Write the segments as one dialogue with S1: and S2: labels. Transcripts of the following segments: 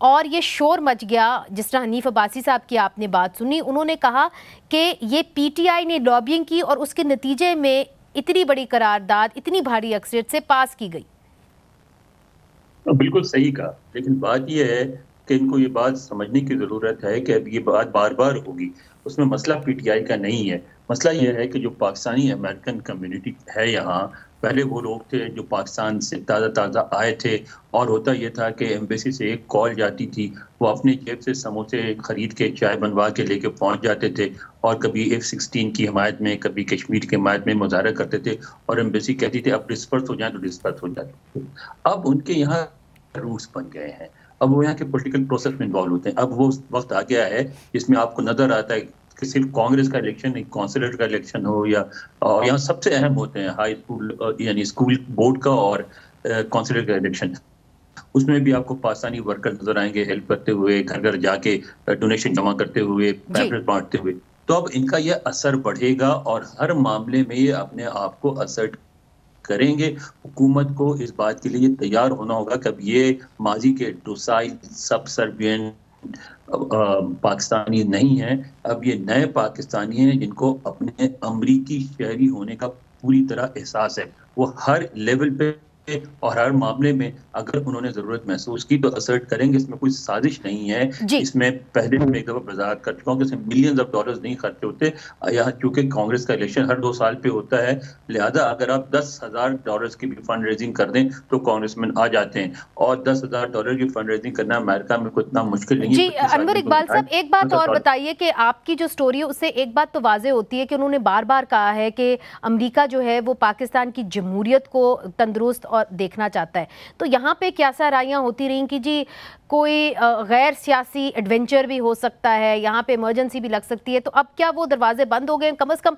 S1: اور یہ شور مچ گیا. جس طرح حنیف عباسی صاحب کی آپ نے بات سنی, انہوں نے کہا کہ یہ پی ٹی آئی نے لابینگ کی اور اس کے نتیجے میں اتنی بڑی قرارداد اتنی بھاری اکثریت سے پاس کی گئی.
S2: بالکل صحیح کہا, لیکن بات یہ ہے کہ ان کو یہ بات سمجھنے کی ضرورت ہے کہ اب یہ بات بار بار ہوگی. اس میں مسئلہ پی ٹی آئی کا نہیں ہے, مسئلہ یہ ہے کہ جو پاکستانی امریکن کمیونٹی ہے یہاں, پہلے وہ لوگ تھے جو پاکستان سے تازہ آئے تھے, اور ہوتا یہ تھا کہ ایمبیسی سے ایک کال جاتی تھی, وہ اپنے جیب سے سموسے خرید کے چائے بنوا کے لے کے پہنچ جاتے تھے, اور کبھی F-16 کی حمایت میں, کبھی کشمیر کی حمایت میں مظاہرہ کرتے تھے, اور ایمبیسی کہتی تھی اب ڈسپرس ہو جائیں تو ڈسپرس ہو جاتے تھے. اب ان کے یہاں روٹس بن گئے ہیں, اب وہ یہاں کے پولیٹیکل پروسیس میں انوالو ہوتے ہیں. اب وہ وقت آ گیا ہے جس میں آپ کو نظر آتا ہے کہ صرف کانگریس کا الیکشن, ایک کونسلر کا الیکشن ہو, یا یہاں سب سے اہم ہوتے ہیں ہائی اسکول یعنی اسکول بورڈ کا اور کونسلر کا الیکشن, اس میں بھی آپ کو پاکستانی ورکر نظر آئیں گے ہیلپ کرتے ہوئے, گھر گھر جا کے ڈونیشن جمع کرتے ہوئے, پیمفلیٹ بانٹتے ہوئے. تو اب ان کا یہ اثر بڑھے گا اور ہر معاملے میں یہ اپنے آپ کو اثر کریں گے. حکومت کو اس بات کے لیے تیار ہونا ہوگا کہ اب یہ ماضی کے ڈوسائل سب سربین پاکستانی نہیں ہیں, اب یہ نئے پاکستانی ہیں جن کو اپنے امریکی شہری ہونے کا پوری طرح احساس ہے. وہ ہر لیول پہ اور ہر معاملے میں اگر انہوں نے ضرورت محسوس کی تو اسرٹ کریں گے. اس میں کوئی سازش نہیں ہے, اس میں پہلے میں ایک دفعہ وضاحت کر چکا ہوں کہ اس میں ملینز آف ڈالرز نہیں خرچ ہوتے. یہاں چونکہ کانگریس کا الیکشن ہر 2 سال پہ ہوتا ہے, لہذا اگر آپ $10,000 کی بھی فنڈ ریزنگ کر دیں تو کانگریس مین آ جاتے ہیں, اور $10,000 کی فنڈ ریزنگ کرنا امریکہ میں کوئی اتنا مشکل نہیں ہے.
S1: جی انور اقبال صاحب, ایک بات اور بتائیے کہ آپ کی جو سٹوری ہے اس سے ایک بات تو واضح ہوتی ہے کہ انہوں نے بار بار کہا ہے کہ امریکہ جو ہے وہ پاکستان کی جمہوریت کو تندرست اور دیکھنا چاہتا ہے. تو یہاں پہ کیا سا رائیاں ہوتی رہیں کہ جی کوئی غیر سیاسی ایڈونچر بھی ہو سکتا ہے, یہاں پہ ایمرجنسی بھی لگ سکتی ہے, تو اب کیا وہ دروازے بند ہو گئے؟ کم از کم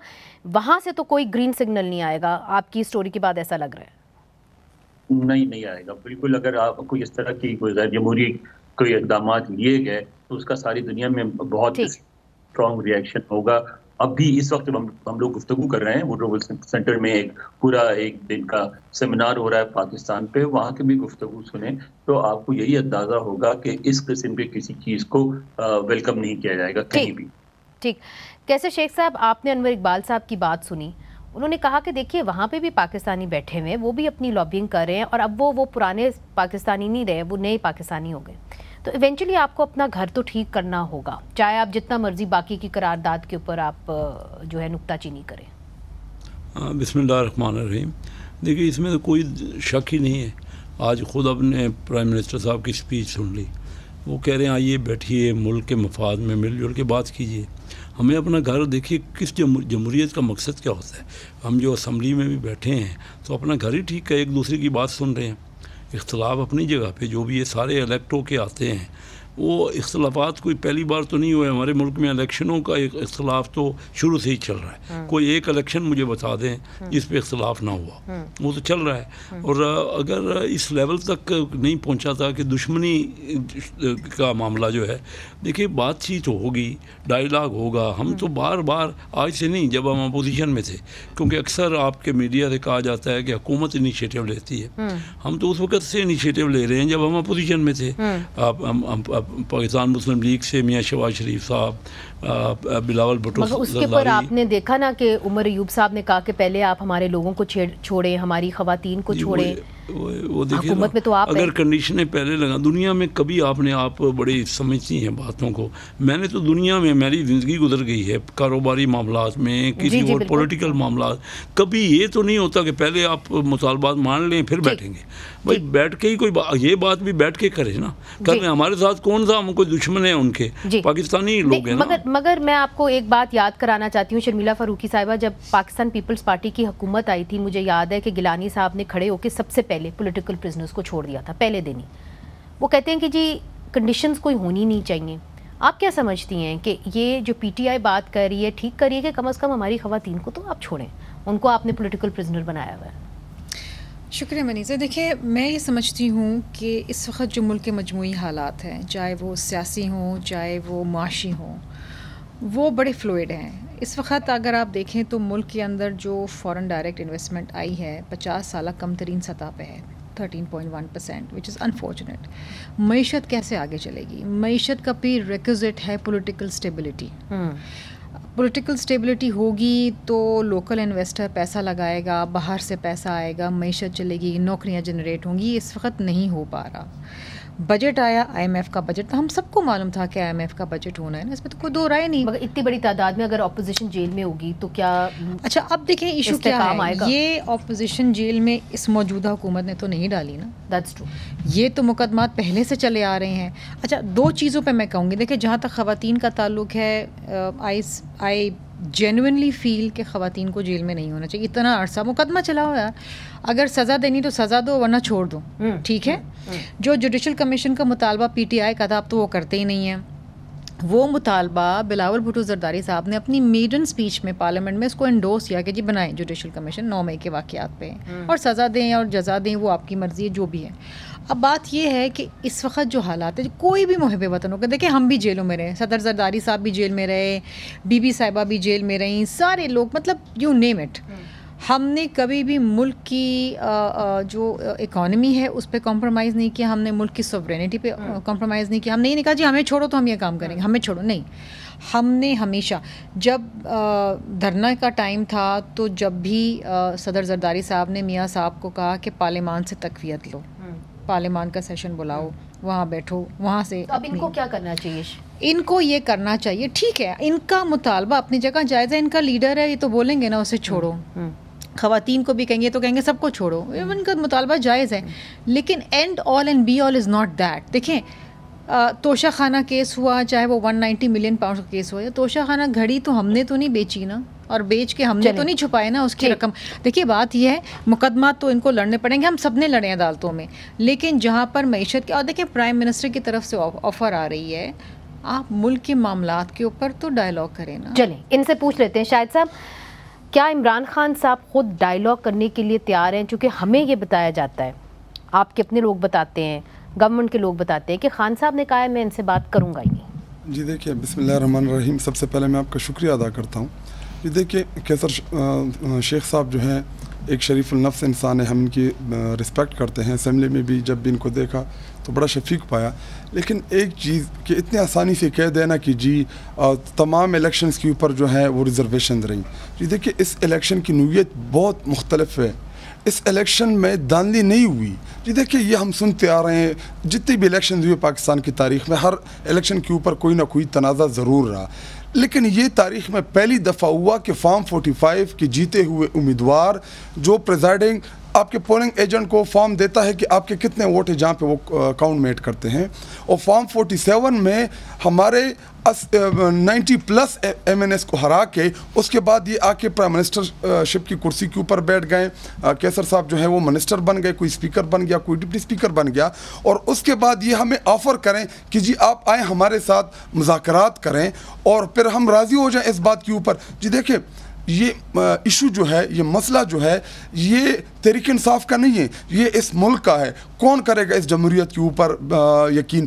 S1: وہاں سے تو کوئی گرین سگنل نہیں آئے گا, آپ کی سٹوری کے بعد ایسا لگ رہا ہے.
S2: نہیں آئے گا بالکل. اگر آپ کو اس طرح کی کوئی غیر جمہوری کوئی اقدامات لیے گئے تو اس کا ساری دنیا میں بہت اسٹرانگ ریئیکشن ہوگا. اب بھی اس وقت ہم لوگ گفتگو کر رہے ہیں, ووڈرو ولسن سینٹر میں ایک دن کا سیمینار ہو رہا ہے پاکستان پہ, وہاں کی بھی گفتگو سنیں تو آپ کو یہی اندازہ ہوگا کہ اس قسم کے کسی چیز کو ویلکم نہیں کیا جائے گا کہیں بھی.
S1: ٹھیک. کیسے شیخ صاحب, آپ نے انور اقبال صاحب کی بات سنی, انہوں نے کہا کہ دیکھیے وہاں پہ بھی پاکستانی بیٹھے ہوئے ہیں, وہ بھی اپنی لابینگ کر رہے ہیں, اور اب وہ پرانے پاکستانی نہیں رہے, وہ نئے پاکستانی ہو گئے. تو ایونچولی آپ کو اپنا گھر تو ٹھیک کرنا ہوگا, چاہے آپ جتنا مرضی باقی کی قرارداد کے اوپر آپ جو ہے نکتہ چینی کریں.
S3: بسم اللہ الرحمن الرحیم. دیکھیے اس میں تو کوئی شک ہی نہیں ہے. آج خود اپنے پرائم منسٹر صاحب کی سپیچ سن لی, وہ کہہ رہے ہیں آئیے بیٹھیے, ملک کے مفاد میں مل جل کے بات کیجیے. ہمیں اپنا گھر دیکھیے, کس جمہوریت کا مقصد کیا ہوتا ہے. ہم جو اسمبلی میں بھی بیٹھے ہیں تو اپنا گھر ہی ٹھیک ہے, ایک دوسرے کی بات سن رہے ہیں. اختلاف اپنی جگہ پہ, جو بھی یہ سارے الیکٹوں کے آتے ہیں وہ اختلافات کوئی پہلی بار تو نہیں ہوئے. ہمارے ملک میں الیکشنوں کا ایک اختلاف تو شروع سے ہی چل رہا ہے. کوئی ایک الیکشن مجھے بتا دیں جس پہ اختلاف نہ ہوا, وہ تو چل رہا ہے. اور اگر اس لیول تک نہیں پہنچا تھا کہ دشمنی کا معاملہ جو ہے, دیکھیے بات چیت ہوگی, ڈائیلاگ ہوگا. ہم تو بار بار آج سے نہیں, جب ہم اپوزیشن میں تھے, کیونکہ اکثر آپ کے میڈیا سے کہا جاتا ہے کہ حکومت انیشیٹو لیتی ہے, ہم تو اس وقت سے انیشیٹو لے رہے ہیں جب ہم اپوزیشن میں تھے. پاکستان مسلم لیگ سے میاں شہباز شریف صاحب, بلاول بھٹو,
S1: اس کے پر آپ نے دیکھا نا کہ عمر ایوب صاحب نے کہا کہ پہلے آپ ہمارے لوگوں کو چھوڑیں, ہماری خواتین کو چھوڑیں.
S3: وہ دیکھیے نا, اگر کنڈیشنیں پہلے لگا, دنیا میں کبھی آپ نے آپ بڑی سمجھتی ہیں باتوں کو. میں نے تو دنیا میں میری زندگی گزر گئی ہے کاروباری معاملات میں, کسی اور پولیٹیکل معاملات, کبھی یہ تو نہیں ہوتا کہ پہلے آپ مطالبات مان لیں پھر بیٹھیں گے. بھائی بیٹھ کے ہی کوئی یہ بات بھی بیٹھ کے کرے نا, کر لیں. ہمارے ساتھ کون سا ہم کوئی دشمن ہے ان کے, پاکستانی لوگ ہیں نا.
S1: مگر میں آپ کو ایک بات یاد کرانا چاہتی ہوں, شرمیلہ فاروقی صاحبہ, جب پاکستان پیپلز پارٹی کی حکومت آئی تھی, مجھے یاد ہے کہ گیلانی صاحب نے کھڑے ہو کے سب سے پہلے پولیٹیکل پرزنرز کو چھوڑ دیا تھا پہلے دن ہی. وہ کہتے ہیں کہ جی کنڈیشنز کوئی ہونی نہیں چاہیے. آپ کیا سمجھتی ہیں کہ یہ جو پی ٹی آئی بات کر رہی ہے ٹھیک کر رہی ہے کہ کم از کم ہماری خواتین کو تو آپ چھوڑیں, ان کو آپ نے پولیٹیکل پرزنر بنایا ہوا ہے؟
S4: شکریہ منیزہ. دیکھیے میں یہ سمجھتی ہوں کہ اس وقت جو ملک کے مجموعی حالات ہیں, چاہے وہ سیاسی ہوں چاہے وہ معاشی ہوں, وہ بڑے فلوئڈ ہیں. اس وقت اگر آپ دیکھیں تو ملک کے اندر جو فورن ڈائریکٹ انویسٹمنٹ آئی ہے 50 سالہ کم ترین سطح پہ ہے. 13.1%, which is unfortunate. معیشت کیسے آگے چلے گی؟ معیشت کا پری ریکوزٹ ہے پولیٹیکل اسٹیبلٹی. پولیٹیکل اسٹیبلٹی ہوگی تو لوکل انویسٹر پیسہ لگائے گا, باہر سے پیسہ آئے گا, معیشت چلے گی, نوکریاں جنریٹ ہوں گی. اس وقت نہیں ہو پا رہا. بجٹ آیا, آئی ایم ایف کا بجٹ تھا, ہم سب کو معلوم تھا کہ آئی ایم ایف کا بجٹ ہونا ہے نا, اس میں تو کوئی دو رائے نہیں.
S1: مگر اتنی بڑی تعداد میں اگر اپوزیشن جیل میں ہوگی تو کیا؟
S4: اچھا اب دیکھیں ایشو کیا ہے, یہ اپوزیشن جیل میں اس موجودہ حکومت نے تو نہیں ڈالی نا.
S1: That's true.
S4: یہ تو مقدمات پہلے سے چلے آ رہے ہیں. اچھا دو چیزوں پہ میں کہوں گی. دیکھیں جہاں تک خواتین کا تعلق ہے, آئی جینوئنلی فیل کہ خواتین کو جیل میں نہیں ہونا چاہیے. اتنا عرصہ مقدمہ چلا ہوا ہے, اگر سزا دینی تو سزا دو ورنہ چھوڑ دو, ٹھیک ہے. جو جوڈیشل کمیشن کا مطالبہ پی ٹی آئی کا تھا اب تو وہ کرتے ہی نہیں ہیں. وہ مطالبہ بلاول بھٹو زرداری صاحب نے اپنی میڈن اسپیچ میں پارلیمنٹ میں اس کو انڈورس کیا کہ جی بنائیں جوڈیشل کمیشن 9 مئی کے واقعات پہ, اور سزا دیں اور جزا دیں, وہ آپ کی مرضی ہے جو بھی ہے. اب بات یہ ہے کہ اس وقت جو حالات ہے, کوئی بھی محب وطن ہوگا, دیکھیں ہم بھی جیلوں میں رہے, صدر زرداری صاحب بھی جیل میں رہے, بی بی صاحبہ بھی جیل میں رہیں, سارے لوگ, مطلب یو نیم اٹ. ہم نے کبھی بھی ملک کی جو اکانومی ہے اس پہ کمپرومائز نہیں کیا, ہم نے ملک کی سوورینٹی پہ کمپرومائز نہیں کیا. ہم نے کہا جی ہمیں چھوڑو تو ہم یہ کام کریں گے, ہمیں چھوڑو نہیں. ہم نے ہمیشہ, جب دھرنا کا ٹائم تھا تو جب بھی صدر زرداری صاحب نے میاں صاحب کو کہا کہ پارلیمان سے تقویت لو, پارلیمان کا سیشن بلاؤ, وہاں بیٹھو, وہاں سے.
S1: اب ان کو کیا کرنا چاہیے؟
S4: ان کو یہ کرنا چاہیے, ٹھیک ہے ان کا مطالبہ اپنی جگہ جائز ہے, ان کا لیڈر ہے, یہ تو بولیں گے نا اسے چھوڑو. خواتین کو بھی کہیں گے تو کہیں گے سب کو چھوڑو, ان کا مطالبہ جائز ہے. لیکن end all and be all is not that. دیکھیں توشہ خانہ کیس ہوا, چاہے وہ 190 ملین پاؤنڈ کا کیس ہوا, توشہ خانہ گھڑی تو ہم نے تو نہیں بیچی نا, اور بیچ کے ہم نے تو نہیں چھپائے نا اس کی رقم. دیکھیے بات یہ ہے, مقدمات تو ان کو لڑنے پڑیں گے, ہم سب نے لڑے عدالتوں میں, لیکن جہاں پر معیشت کے, اور دیکھیں پرائم منسٹر کی طرف سے آفر آ رہی ہے, آپ ملک کے معاملات کے اوپر تو ڈائلاگ کریں نا.
S1: چلیں ان سے پوچھ لیتے ہیں. شاہد صاحب, کیا عمران خان صاحب خود ڈائلاگ کرنے کے لیے تیار ہیں؟ چونکہ ہمیں یہ بتایا جاتا ہے, آپ کے اپنے لوگ بتاتے ہیں, گورنمنٹ کے لوگ بتاتے ہیں کہ خان صاحب نے کہا ہے میں ان سے بات کروں گا ہی نہیں.
S5: جی دیکھیے, بسم اللہ الرحمن الرحیم. سب سے پہلے میں آپ کا شکریہ ادا کرتا ہوں. جی دیکھیے کیسر شیخ صاحب جو ہیں ایک شریف النفس انسان ہے, ہم ان کی رسپیکٹ کرتے ہیں. اسمبلی میں بھی جب بھی ان کو دیکھا تو بڑا شفیق پایا. لیکن ایک چیز کہ اتنی آسانی سے کہہ دینا کہ جی تمام الیکشنز کے اوپر جو ہے وہ ریزرویشن رہیں. جی دیکھیے اس الیکشن کی نوعیت بہت مختلف ہے. اس الیکشن میں دھاندلی نہیں ہوئی. جی دیکھیے یہ ہم سنتے آ رہے ہیں, جتنی بھی الیکشن ہوئے پاکستان کی تاریخ میں, ہر الیکشن کے اوپر کوئی نہ کوئی تنازع ضرور رہا. لیکن یہ تاریخ میں پہلی دفعہ ہوا کہ فارم 45 کے جیتے ہوئے امیدوار جو پریزائڈنگ آپ کے پولنگ ایجنٹ کو فارم دیتا ہے کہ آپ کے کتنے ووٹ ہیں جہاں پہ وہ کاؤنٹ میٹ کرتے ہیں, اور فارم 47 میں ہمارے 90+ ایم این ایس کو ہرا کے اس کے بعد یہ آ کے پرائم منسٹر شپ کی کرسی کے اوپر بیٹھ گئے. کیسر صاحب جو ہیں وہ منسٹر بن گئے, کوئی اسپیکر بن گیا, کوئی ڈپٹی اسپیکر بن گیا, اور اس کے بعد یہ ہمیں آفر کریں کہ جی آپ آئیں ہمارے ساتھ مذاکرات کریں اور پھر ہم راضی ہو جائیں اس بات کے اوپر. جی دیکھیں یہ ایشو جو ہے, یہ مسئلہ جو ہے, یہ تحریک انصاف کا نہیں ہے, یہ اس ملک کا ہے. کون کرے گا اس جمہوریت کے اوپر یقین؟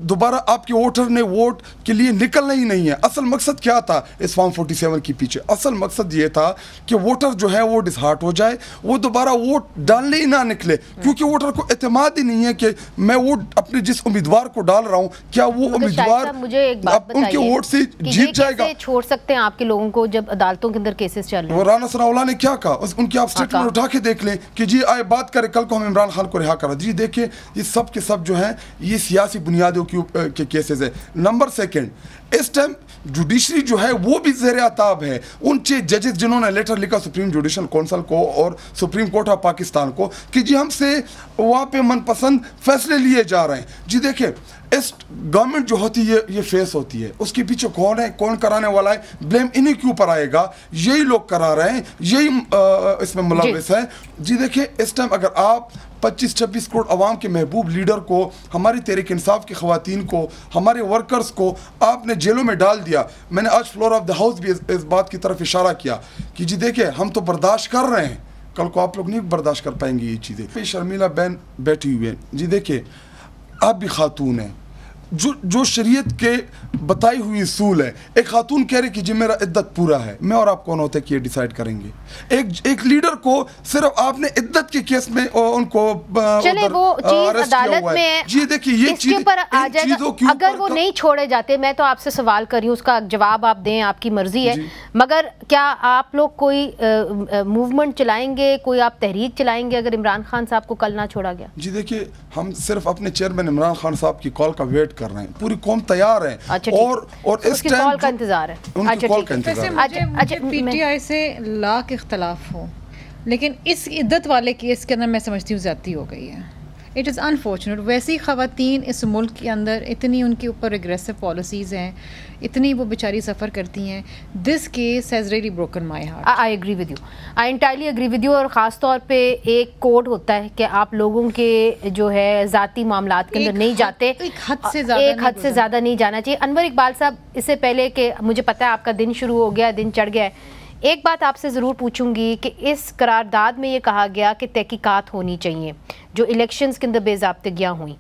S5: دوبارہ آپ کے ووٹر نے ووٹ کے لیے نکلنا ہی نہیں ہے. اصل مقصد کیا تھا اس فارم 47 کے پیچھے؟ اصل مقصد یہ تھا کہ ووٹر جو ہے وہ ڈسہارٹ ہو جائے, وہ دوبارہ ووٹ ڈالنے ہی نہ نکلے, کیونکہ ووٹر کو اعتماد ہی نہیں ہے کہ میں ووٹ اپنے جس امیدوار کو ڈال رہا ہوں کیا وہ امیدوار ان کے ووٹ سے جیت جائے گا.
S1: چھوڑ سکتے ہیں آپ کے لوگوں کو جب عدالتوں کے اندر کیسز چل رہے ہیں؟
S5: رانا ثناءاللہ نے کیا کہا, ان کی آپ اسٹیٹمنٹ اٹھا کے دیکھ لیں کہ جی آئے بات کریں, کل کو ہم عمران خان کو رہا کرا. جی دیکھیں یہ سب کے سب جو ہیں یہ سیاسی بنیادوں کے کیسز ہے. نمبر سیکنڈ, اس ٹائم جوڈیشری جو ہے وہ بھی زیر عتاب ہے. ان 6 ججز جنہوں نے لیٹر لکھا سپریم جوڈیشل کونسل کو اور سپریم کورٹ آف پاکستان کو کہ جی ہم سے وہاں پہ من پسند فیصلے لیے جا رہے ہیں. جی دیکھیں اس گورنمنٹ جو ہوتی ہے یہ فیس ہوتی ہے, اس کے پیچھے کون ہے, کون کرانے والا ہے, بلیم انہی کے اوپر آئے گا. یہی لوگ کرا رہے ہیں, یہی اس میں ملوث ہیں. جی دیکھیں اس ٹائم اگر آپ 25-26 کروڑ عوام کے محبوب لیڈر کو, ہماری تحریک انصاف کی خواتین کو, ہمارے ورکرز کو آپ نے جیلوں میں ڈال دیا. میں نے آج فلور آف دا ہاؤس بھی اس بات کی طرف اشارہ کیا کہ جی دیکھیں ہم تو برداشت کر رہے ہیں, کل کو آپ لوگ نہیں برداشت کر پائیں گے یہ چیزیں. شرمیلا بہن بیٹھی ہوئی ہیں. جی دیکھیں آپ بھی خاتون ہیں, جو شریعت کے بتائی ہوئی اصول ہے. ایک خاتون کہہ رہی کہ جی میرا عدت پورا ہے, میں اور آپ کون ہوتے کہ یہ ڈیسائیڈ کریں گے؟ ایک لیڈر کو صرف آپ نے عدت کے کیس میں ان کو
S1: چلے وہ چیز عدالت میں ہے,
S5: جی دیکھیے یہ
S1: چیز اگر وہ نہیں چھوڑے جاتے, میں تو آپ سے سوال کر رہی ہوں, اس کا جواب آپ دیں, آپ کی مرضی ہے, مگر کیا آپ لوگ کوئی موومنٹ چلائیں گے, کوئی آپ تحریک چلائیں گے اگر عمران خان صاحب کو کل نہ چھوڑا گیا؟
S5: جی دیکھیے ہم صرف اپنے چیئرمین عمران خان صاحب کی کال کا ویٹ کر رہے ہیں, پوری قوم تیار ہے اور اس
S1: کی کال کا انتظار ہے.
S5: ان کی کال کا انتظار ہے.
S4: مجھے پی ٹی آئی سے لاکھ اختلاف ہو, لیکن اس عدت والے کیس کے اندر میں سمجھتی ہوں زیادتی ہو گئی ہے. It is unfortunate. ویسی خواتین اس ملک کے اندر اتنی ان کے اوپر اگریسو پالیسیز ہیں, اتنی وہ بیچاری سفر کرتی ہیں. This case has really broken my heart.
S1: I agree with you, I entirely agree with you. اور خاص طور پہ ایک کوڈ ہوتا ہے کہ آپ لوگوں کے جو ہے ذاتی معاملات کے اندر نہیں جاتے, ایک حد سے زیادہ نہیں جانا چاہیے. انور اقبال صاحب, اس سے پہلے کہ مجھے پتہ ہے آپ کا دن شروع ہو گیا, دن چڑھ گیا ہے, ایک بات آپ سے ضرور پوچھوں گی کہ اس قرارداد میں یہ کہا گیا کہ تحقیقات ہونی چاہیے جو الیکشنز کے اندر بے ضابطگیاں ہوئیں,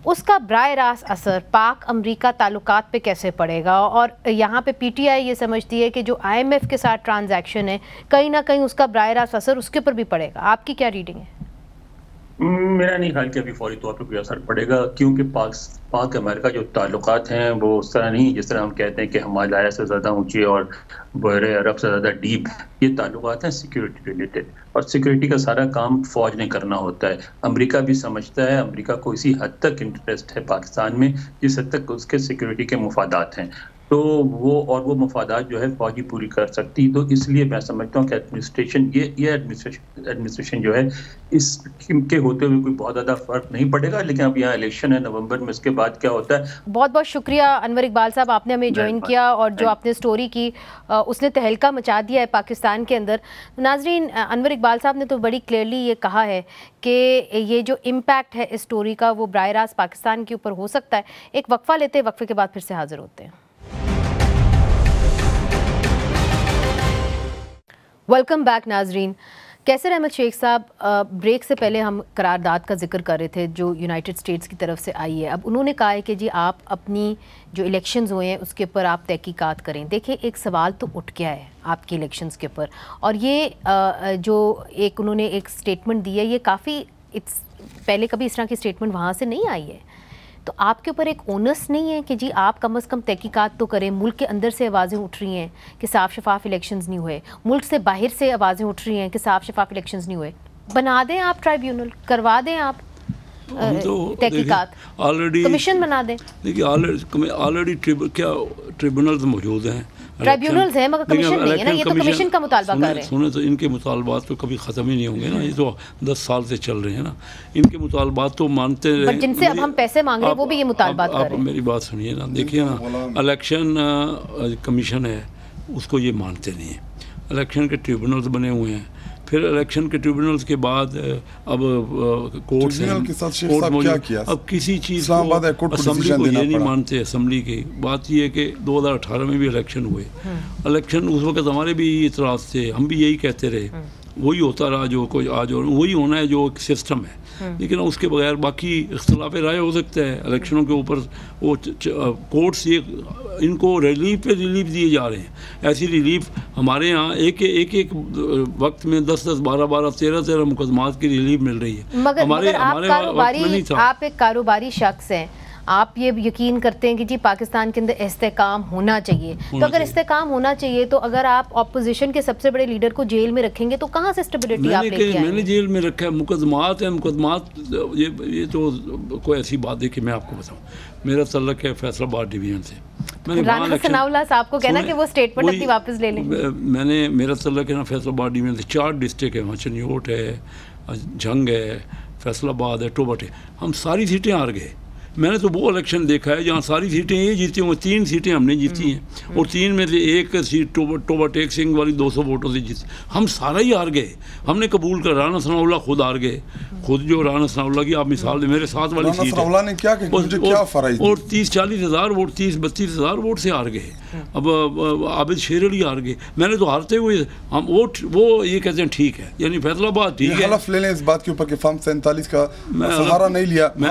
S1: اس کا براہ راست اثر پاک امریکہ تعلقات پہ کیسے پڑے گا؟ اور یہاں پہ پی ٹی آئی یہ سمجھتی ہے کہ جو آئی ایم ایف کے ساتھ ٹرانزیکشن ہے کہیں نہ کہیں اس کا براہ راست اثر اس کے اوپر بھی پڑے گا. آپ کی کیا ریڈنگ ہے؟
S2: میرا نہیں خیال کہ ابھی فوری طور پہ کوئی اثر پڑے گا, کیونکہ پاک امریکہ جو تعلقات ہیں وہ اس طرح نہیں جس طرح ہم کہتے ہیں کہ ہمالیہ سے زیادہ اونچی اور بحر عرب سے زیادہ ڈیپ. یہ تعلقات ہیں سیکیورٹی ریلیٹڈ, اور سیکیورٹی کا سارا کام فوج نے کرنا ہوتا ہے. امریکہ بھی سمجھتا ہے, امریکہ کو اسی حد تک انٹرسٹ ہے پاکستان میں جس حد تک اس کے سیکیورٹی کے مفادات ہیں, تو وہ مفادات جو ہے فوجی پوری کر سکتی. تو اس لیے میں سمجھتا ہوں کہ ایڈمنسٹریشن جو ہے اس کے ہوتے ہوئے کوئی بہت زیادہ فرق نہیں پڑے گا. لیکن اب یہاں الیکشن ہے نومبر میں, اس کے بعد کیا ہوتا ہے.
S1: بہت بہت شکریہ انور اقبال صاحب, آپ نے ہمیں جوائن کیا اور جو آپ نے سٹوری کی اس نے تہلکہ مچا دیا ہے پاکستان کے اندر. ناظرین, انور اقبال صاحب نے تو بڑی کلیئرلی یہ کہا ہے کہ یہ جو امپیکٹ ہے اس سٹوری کا وہ براہ راست پاکستان کے اوپر ہو سکتا ہے. ایک وقفہ لیتے ہیں, وقفے کے بعد پھر سے حاضر ہوتے ہیں. ویلکم بیک ناظرین. کیسر احمد شیخ صاحب, بریک سے پہلے ہم قرارداد کا ذکر کر رہے تھے جو یونائٹڈ اسٹیٹس کی طرف سے آئی ہے. اب انہوں نے کہا ہے کہ جی آپ اپنی جو الیکشنز ہوئے ہیں اس کے اوپر آپ تحقیقات کریں. دیکھیں ایک سوال تو اٹھ گیا ہے آپ کی الیکشنز کے اوپر, اور یہ جو ایک انہوں نے ایک اسٹیٹمنٹ دی ہے یہ کافی پہلے کبھی اس طرح کی اسٹیٹمنٹ وہاں سے نہیں آئی ہے. تو آپ کے اوپر ایک اونس نہیں ہے کہ جی آپ کم از کم تحقیقات تو کریں؟ ملک کے اندر سے آوازیں اٹھ رہی ہیں کہ صاف شفاف الیکشنز نہیں ہوئے, ملک سے باہر سے آوازیں اٹھ رہی ہیں کہ صاف شفاف الیکشنز نہیں ہوئے. بنا دیں آپ ٹرائیبیونل, کروا دیں آپ تحقیقات, کمیشن بنا دیں.
S3: دیکھیے آلریڈی کیا ٹریبونلز موجود ہیں,
S1: ٹرائیبیونلز ہیں مگر کمیشن نہیں ہے نا. یہ تو کمیشن کا مطالبہ کر رہے ہیں.
S3: سنیں تو ان کے مطالبات تو کبھی ختم ہی نہیں ہوں گے نا, یہ تو 10 سال سے چل رہے ہیں نا. ان کے مطالبات تو مانتے رہے,
S1: جن سے اب ہم پیسے مانگ رہے ہیں وہ بھی یہ مطالبات کر رہے ہیں.
S3: آپ میری بات سنیے نا, دیکھیے نا الیکشن کمیشن ہے اس کو یہ مانتے نہیں ہیں. الیکشن کے ٹریبونلز بنے ہوئے ہیں, پھر الیکشن کے ٹریبونلز کے بعد اب کورٹس ہیں. اب کسی چیز کو اسمبلی کو یہ نہیں مانتے. اسمبلی کی بات یہ ہے کہ 2018 میں بھی الیکشن ہوئے, الیکشن اس وقت ہمارے بھی اعتراض تھے, ہم بھی یہی کہتے رہے وہی ہوتا رہا جو کوئی آج وہی ہونا ہے جو ایک سسٹم ہے. لیکن اس کے بغیر باقی اختلاف رائے ہو سکتا ہے الیکشنوں کے اوپر. وہ کورٹس یہ ان کو ریلیف پہ ریلیف دیے جا رہے ہیں. ایسی ریلیف ہمارے یہاں ایک وقت میں 10 12 13 مقدمات کی ریلیف مل رہی ہے.
S1: مگر آپ ایک کاروباری شخص ہیں, آپ یہ یقین کرتے ہیں کہ جی پاکستان کے اندر استحکام ہونا چاہیے. تو اگر استحکام ہونا چاہیے تو اگر آپ اپوزیشن کے سب سے بڑے لیڈر کو جیل میں رکھیں گے تو کہاں سے اسٹیبلٹی آپ لے کے آئیں گے؟
S3: میں نے جیل میں رکھا ہے, مقدمات ہیں. مقدمات یہ تو کوئی ایسی بات ہے کہ میں آپ کو بتاؤں, میرا تعلق ہے فیصل آباد ڈویژن سے.
S1: رانا ثناء اللہ صاحب کو کہنا کہ وہ اسٹیٹمنٹ اپنی واپس لے لیں.
S3: میرا تعلق ہے نا فیصل آباد ڈویژن سے. 4 ڈسٹرکٹ ہے وہاں, چنیوٹ ہے, جھنگ ہے, فیصل آباد ہے, ٹوبٹ ہے. ہم ساری سیٹیں ہار گئے. میں نے تو وہ الیکشن دیکھا ہے جہاں ساری سیٹیں یہ جیتی ہوں, 3 سیٹیں ہم نے جیتی ہیں, اور 3 میں سے ایک سیٹ ٹوبا ٹیک سنگھ والی 200 ووٹوں سے جیتی. ہم سارا ہی ہار گئے. ہم نے قبول کر, رانا ثناء اللہ خود ہار گئے. خود جو رانا ثناء اللہ کی آپ مثال دیں, میرے ساتھ والی سیٹ اور 30-40 ہزار ووٹ, 30-32 ہزار ووٹ سے ہار گئے. اب عابد شیر علی ہار گئے. میں نے تو ہارتے ہوئے ہم ووٹ وہ یہ کہتے ہیں ٹھیک ہے, یعنی فیصل آباد ٹھیک ہے.
S5: حلف لے لیں اس بات کے اوپر کہ فارم 47 کا سہارا نہیں لیا.
S3: میں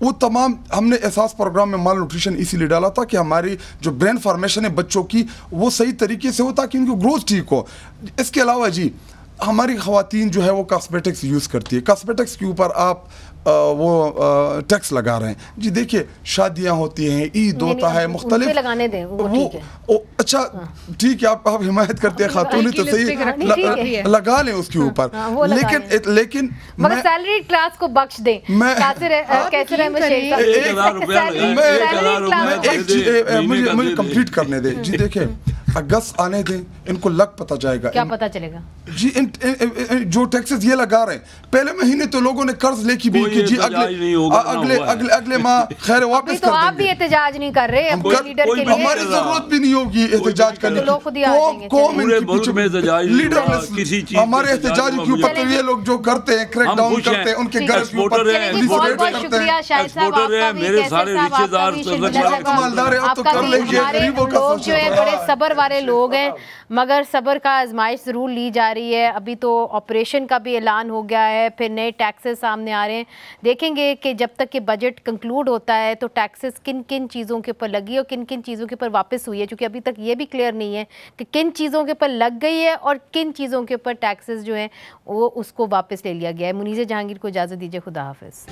S5: وہ تمام ہم نے احساس پروگرام میں مال نیوٹریشن اسی لیے ڈالا تھا کہ ہماری جو برین فارمیشن ہے بچوں کی وہ صحیح طریقے سے ہو تاکہ ان کی گروتھ ٹھیک ہو. اس کے علاوہ جی ہماری خواتین جو ہے وہ کاسمیٹکس یوز کرتی ہے, کاسمیٹکس کے اوپر آپ وہ ٹیکس لگا رہے ہیں. جی دیکھیے شادیاں ہوتی ہیں, عید ہوتا ہے, مختلف
S1: لگانے دیں
S5: وہ اچھا ٹھیک ہے, آپ حمایت کرتے ہیں خاتون تو صحیح لگا لیں اس کے اوپر, لیکن
S1: مگر سیلری کلاس کو بخش دیں.
S5: مجھے کمپلیٹ کرنے دیں. جی دیکھیں اگست آنے دیں, ان کو لگ پتہ جائے گا.
S1: کیا پتہ چلے گا؟
S5: جی جو ٹیکسز یہ لگا رہے ہیں, پہلے مہینے تو لوگوں نے قرض لے کی بھی کہ جی اگلے ماہ خیر واپس کر دیں گے.
S1: تو آپ بھی احتجاج نہیں کر رہے اپنے لیڈر کے لیے.
S5: ہماری ضرورت بھی نہیں ہوگی احتجاج کرنے کی. قوم ان کے پیچھے لیڈر ہمارے احتجاج کے اوپر تو یہ لوگ جو کرتے ہیں کریک ڈاؤن کرتے ہیں, ان کے گھر کے اوپر
S1: بہت بہت شکریہ شاہد صاحب آپ کا بھی, کیسر صاحب آپ کا بھی, آپ کا بھی. ہمارے لوگ جو ہیں بڑے صبر والے لوگ ہیں, مگر صبر کا آزمائش ضرور لی جا رہی ہے. ابھی تو آپریشن کا بھی اعلان ہو گیا ہے, پھر نئے ٹیکسز سامنے آ رہے ہیں. دیکھیں گے کہ جب تک کہ بجٹ کنکلوڈ ہوتا ہے تو ٹیکسز کن کن چیزوں کے اوپر لگی اور کن کن چیزوں کے اوپر واپس ہوئی ہے, چونکہ ابھی تک یہ بھی کلیئر نہیں ہے کہ کن چیزوں کے اوپر لگ گئی ہے اور کن چیزوں کے اوپر ٹیکسز جو ہیں وہ اس کو واپس لے لیا گیا ہے. منیزہ جہانگیر کو اجازت دیجیے, خدا حافظ.